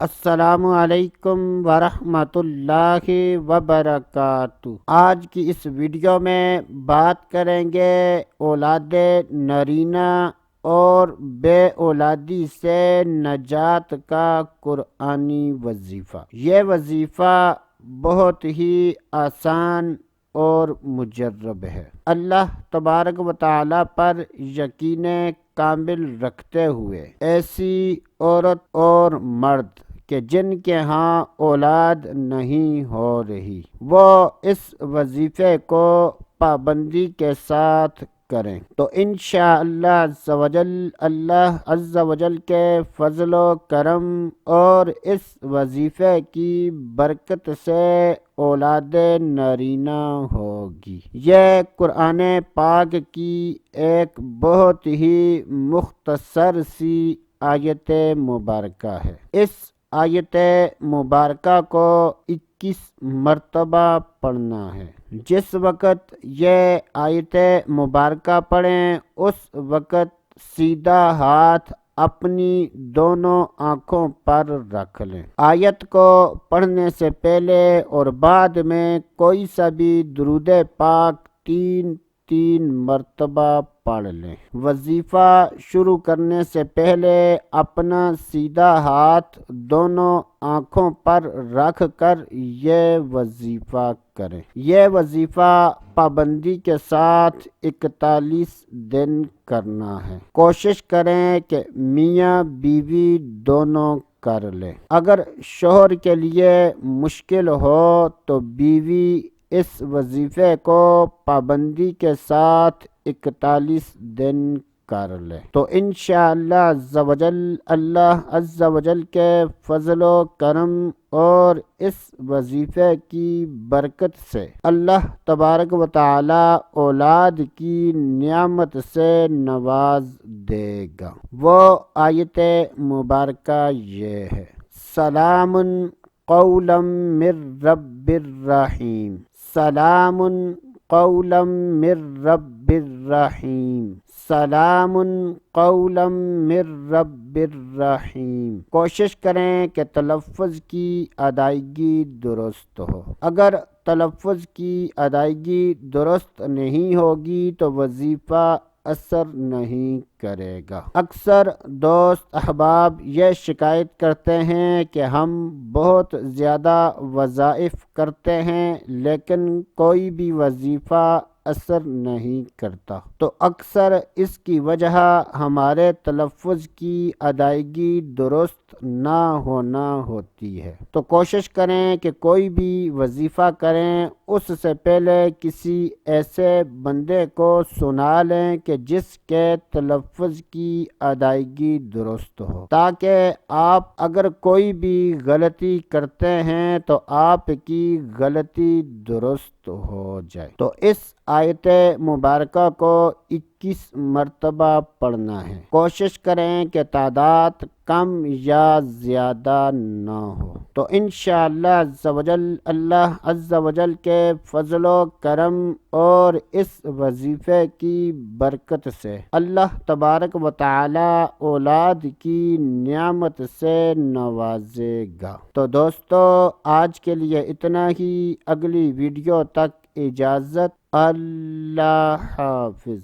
السلام علیکم ورحمۃ اللہ وبرکاتہ۔ آج کی اس ویڈیو میں بات کریں گے اولاد نرینہ اور بے اولادی سے نجات کا قرآنی وظیفہ۔ یہ وظیفہ بہت ہی آسان اور مجرب ہے۔ اللہ تبارک و تعالی پر یقین کامل رکھتے ہوئے ایسی عورت اور مرد کہ جن کے ہاں اولاد نہیں ہو رہی، وہ اس وظیفے کو پابندی کے ساتھ کریں تو انشاءاللہ عز و جل اللہ عز و جل کے فضل و کرم اور اس وظیفے کی برکت سے اولاد نرینہ ہوگی۔ یہ قرآن پاک کی ایک بہت ہی مختصر سی آیت مبارکہ ہے۔ اس آیت مبارکہ کو 21 مرتبہ پڑھنا ہے۔ جس وقت یہ آیت مبارکہ پڑھیں اس وقت سیدھا ہاتھ اپنی دونوں آنکھوں پر رکھ لیں۔ آیت کو پڑھنے سے پہلے اور بعد میں کوئی سا بھی درود پاک 3 مرتبہ پڑھ لیں۔ وظیفہ شروع کرنے سے پہلے اپنا سیدھا ہاتھ دونوں آنکھوں پر رکھ کر یہ وظیفہ کریں۔ یہ وظیفہ پابندی کے ساتھ 41 دن کرنا ہے۔ کوشش کریں کہ میاں بیوی دونوں کر لیں۔ اگر شوہر کے لیے مشکل ہو تو بیوی اس وظیفے کو پابندی کے ساتھ 41 دن کر لے تو انشاءاللہ عز و جل اللہ عز و جل کے فضل و کرم اور اس وظیفے کی برکت سے اللہ تبارک و تعالی اولاد کی نعمت سے نواز دے گا۔ وہ آیت مبارکہ یہ ہے: سلام قولا من رب الرحیم، سلام قولا من رب الرحیم، سلام قولا من رب الرحیم۔ کوشش کریں کہ تلفظ کی ادائیگی درست ہو۔ اگر تلفظ کی ادائیگی درست نہیں ہوگی تو وظیفہ اثر نہیں کرے گا۔ اکثر دوست احباب یہ شکایت کرتے ہیں کہ ہم بہت زیادہ وظائف کرتے ہیں لیکن کوئی بھی وظیفہ اثر نہیں کرتا، تو اکثر اس کی وجہ ہمارے تلفظ کی ادائیگی درست نہ ہونا ہوتی ہے۔ تو کوشش کریں کہ کوئی بھی وظیفہ کریں اس سے پہلے کسی ایسے بندے کو سنا لیں کہ جس کے تلفظ کی ادائیگی درست ہو، تاکہ آپ اگر کوئی بھی غلطی کرتے ہیں تو آپ کی غلطی درست ہو جائے۔ تو اس آیت مبارکہ کو 21 مرتبہ پڑھنا ہے۔ کوشش کریں کہ تعداد کم یا زیادہ نہ ہو تو انشاءاللہ عز و جل اللہ عز و جل کے فضل و کرم اور اس وظیفے کی برکت سے اللہ تبارک و تعالی اولاد کی نعمت سے نوازے گا۔ تو دوستو آج کے لیے اتنا ہی، اگلی ویڈیو تک اجازت، اللہ حافظ۔